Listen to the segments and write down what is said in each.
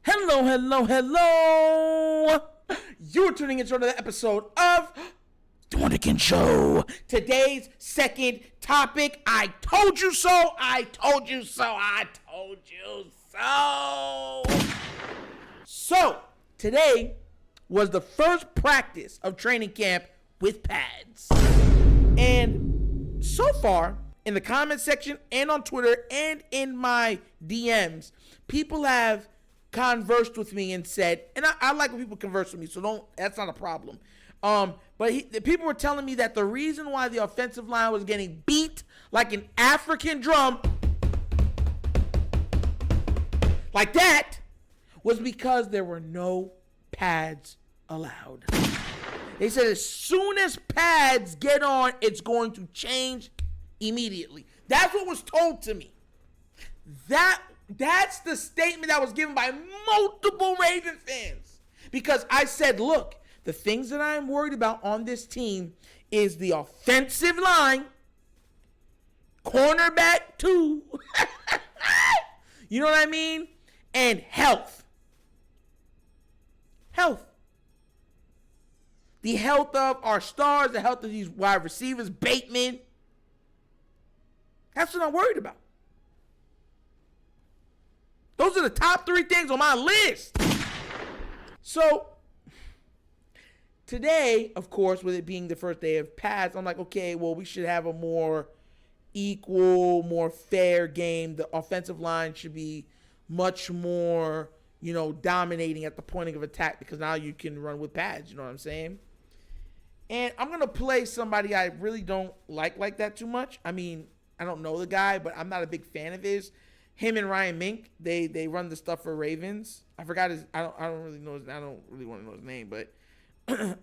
Hello, hello, hello. You're tuning into another episode of TheWunderkindShow. Today's second topic, I told you so, I told you so, I told you so. So, today was the first practice of training camp with pads. And so far, in the comment section and on Twitter and in my DMs, people have conversed with me and said, and I like when people converse with me, so that's not a problem. But the people were telling me that the reason why the offensive line was getting beat like an African drum, like that, was because there were no pads allowed. They said as soon as pads get on, it's going to change immediately. That's what was told to me. That's the statement that was given by multiple Raven fans. Because I said, look, the things that I'm worried about on this team is the offensive line, cornerback 2, you know what I mean? And health. The health of our stars, the health of these wide receivers, Bateman. That's what I'm worried about. Those are the top 3 things on my list. So, today, of course, with it being the first day of pads, I'm like, okay, well, we should have a more equal, more fair game. The offensive line should be much more, dominating at the point of attack because now you can run with pads, you know what I'm saying? And I'm going to play somebody I really don't like that too much. I mean, I don't know the guy, but I'm not a big fan of his. Him and Ryan Mink, they run the stuff for Ravens. I forgot his. I don't really know his. I don't really want to know his name, but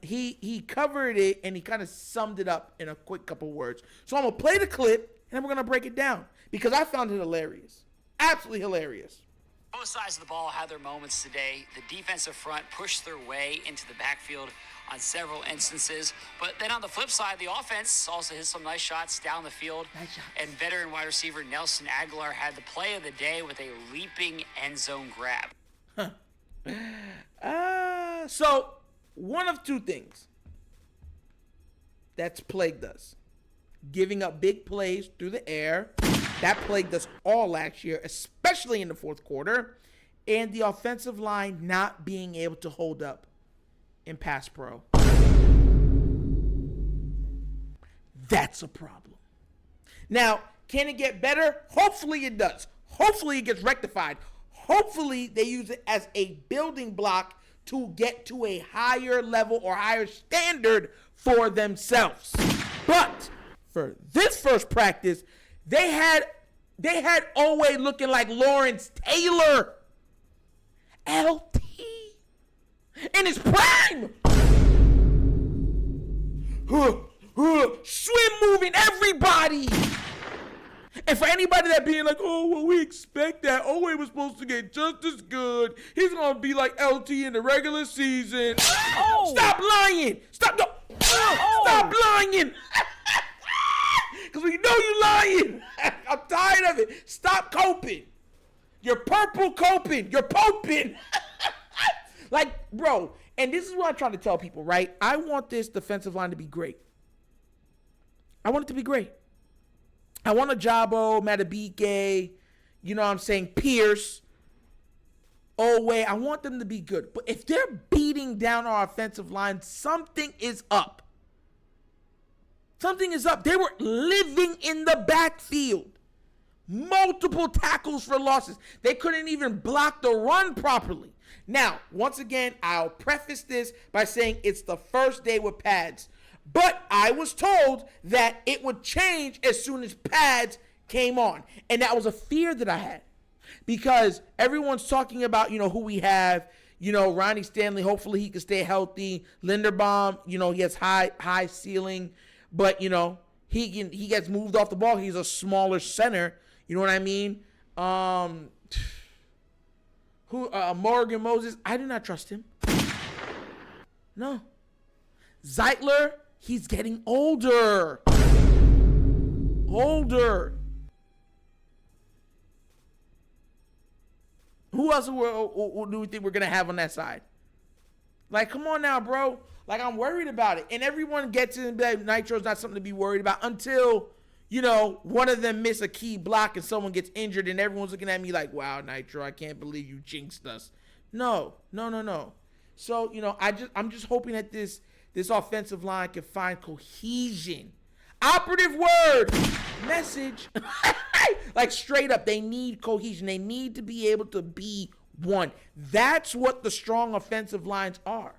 he covered it and he kind of summed it up in a quick couple words. So I'm gonna play the clip and then we're gonna break it down because I found it hilarious, absolutely hilarious. Both sides of the ball had their moments today. The defensive front pushed their way into the backfield on several instances. But then on the flip side, the offense also hit some nice shots down the field. And veteran wide receiver Nelson Aguilar had the play of the day with a leaping end zone grab. So one of 2 things that's plagued us. Giving up big plays through the air. That plagued us all last year, especially in the fourth quarter. And the offensive line not being able to hold up in pass pro. That's a problem. Now, can it get better? Hopefully it does. Hopefully it gets rectified. Hopefully they use it as a building block to get to a higher level or higher standard for themselves. But for this first practice, they had Owe looking like Lawrence Taylor. LT. In his prime. Swim moving everybody. And for anybody that being like, oh, well, we expect that. Owe was supposed to get just as good. He's going to be like LT in the regular season. Oh. Stop lying. Stop lying. Because we know you lying. I'm tired of it. Stop coping. You're purple coping. You're poping. Like, bro, and this is what I'm trying to tell people, right? I want this defensive line to be great. I want it to be great. I want Ajabo, Matabike, you know what I'm saying, Pierce, Owe. I want them to be good. But if they're beating down our offensive line, something is up. Something is up. They were living in the backfield. Multiple tackles for losses. They couldn't even block the run properly. Now, once again, I'll preface this by saying it's the first day with pads. But I was told that it would change as soon as pads came on. And that was a fear that I had. Because everyone's talking about, who we have. Ronnie Stanley, hopefully he can stay healthy. Linderbaum, he has high ceiling. But, he gets moved off the ball. He's a smaller center. You know what I mean? Morgan Moses, I do not trust him. No. Zeitler, he's getting older. who else do we think we're going to have on that side? Like, come on now, bro. Like, I'm worried about it. And everyone gets in that Nitro's not something to be worried about until, one of them miss a key block and someone gets injured and everyone's looking at me like, wow, Nitro, I can't believe you jinxed us. No. So, I'm just hoping that this offensive line can find cohesion. Operative word, message. Like, straight up, they need cohesion. They need to be able to be one. That's what the strong offensive lines are.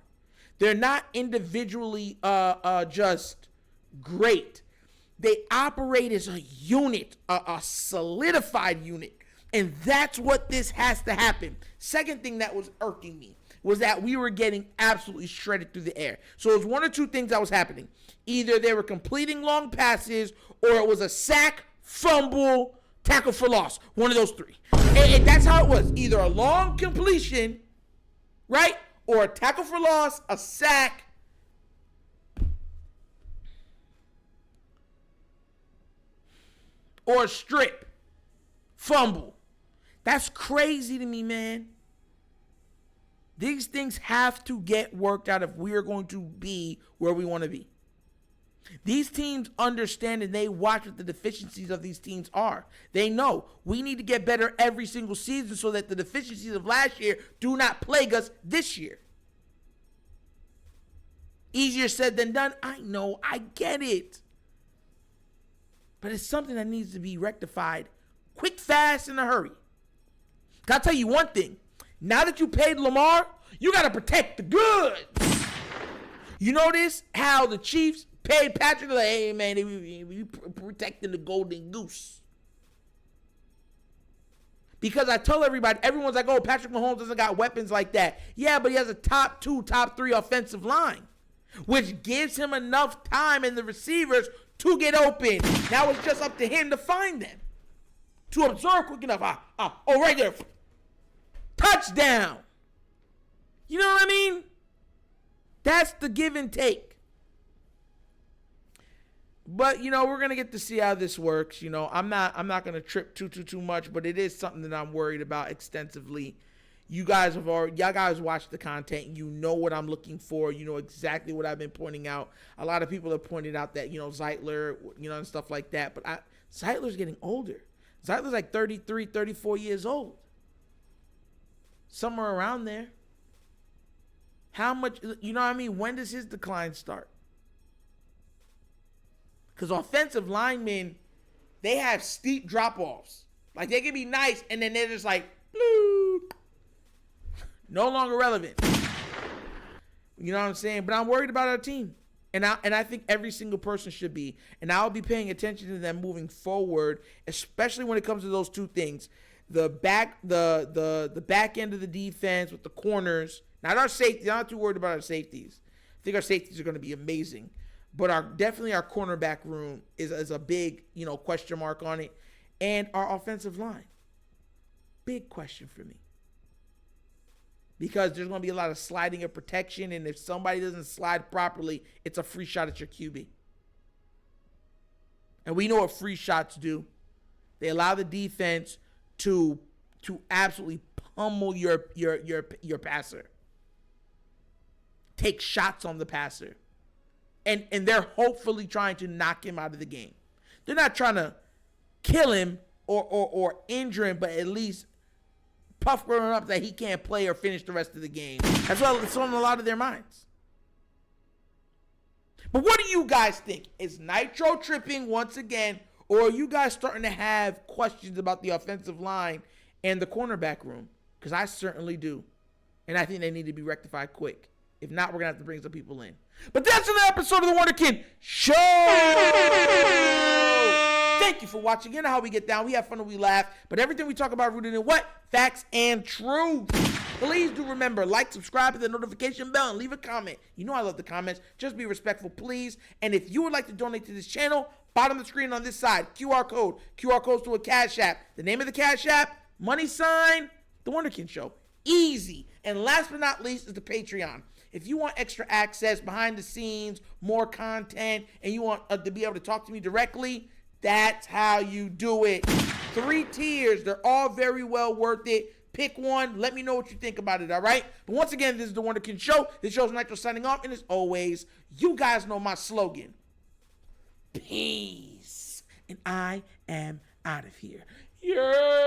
They're not individually just great. They operate as a unit, a solidified unit. And that's what this has to happen. Second thing that was irking me was that we were getting absolutely shredded through the air. So it was one or two things that was happening. Either they were completing long passes or it was a sack, fumble, tackle for loss. One of those three. And that's how it was. Either a long completion, right? Or a tackle for loss, a sack, or a strip, fumble. That's crazy to me, man. These things have to get worked out if we are going to be where we want to be. These teams understand and they watch what the deficiencies of these teams are. They know we need to get better every single season so that the deficiencies of last year do not plague us this year. Easier said than done. I know, I get it. But it's something that needs to be rectified quick, fast, in a hurry. I'll tell you one thing. Now that you paid Lamar, you got to protect the goods. You notice how the Chiefs paid Patrick? Like, hey, man, we protecting the golden goose. Because I tell everybody, everyone's like, oh, Patrick Mahomes doesn't got weapons like that. Yeah, but he has a top 2, top 3 offensive line, which gives him enough time and the receivers to get open. Now it's just up to him to find them, to absorb quick enough. Right there. Touchdown. You know what I mean? That's the give and take. But, we're going to get to see how this works. I'm not going to trip too much, but it is something that I'm worried about extensively. Y'all guys watch the content. You know what I'm looking for. You know exactly what I've been pointing out. A lot of people have pointed out that, Zeitler, and stuff like that. But Zeitler's getting older. Zeitler's like 33, 34 years old. Somewhere around there. How much, when does his decline start? Because offensive linemen, they have steep drop-offs. Like, they can be nice, and then they're just like, bloop. No longer relevant. You know what I'm saying? But I'm worried about our team. And I think every single person should be. And I'll be paying attention to them moving forward, especially when it comes to those two things. The back end of the defense with the corners. Not our safety. I'm not too worried about our safeties. I think our safeties are going to be amazing. But definitely our cornerback room is a big, question mark on it. And our offensive line. Big question for me. Because there's going to be a lot of sliding of protection. And if somebody doesn't slide properly, it's a free shot at your QB. And we know what free shots do. They allow the defense to absolutely pummel your passer. Take shots on the passer. And they're hopefully trying to knock him out of the game. They're not trying to kill him or injure him, but at least puff him up that he can't play or finish the rest of the game. That's what's on a lot of their minds. But what do you guys think? Is Nitro tripping once again, or are you guys starting to have questions about the offensive line and the cornerback room? Because I certainly do. And I think they need to be rectified quick. If not, we're going to have to bring some people in. But that's another episode of The Wunderkind Show. Thank you for watching. You know how we get down. We have fun and we laugh. But everything we talk about rooted in what? Facts and truth. Please do remember, like, subscribe, hit the notification bell, and leave a comment. You know I love the comments. Just be respectful, please. And if you would like to donate to this channel, bottom of the screen on this side, QR code. QR codes to a Cash App. The name of the Cash App, $, The Wunderkind Show. Easy. And last but not least is the Patreon. If you want extra access, behind the scenes, more content, and you want to be able to talk to me directly, that's how you do it. 3 tiers. They're all very well worth it. Pick one. Let me know what you think about it, all right? But once again, this is The Wunderkind Show. This show's Nitro signing off. And as always, you guys know my slogan. Peace. And I am out of here. Yeah.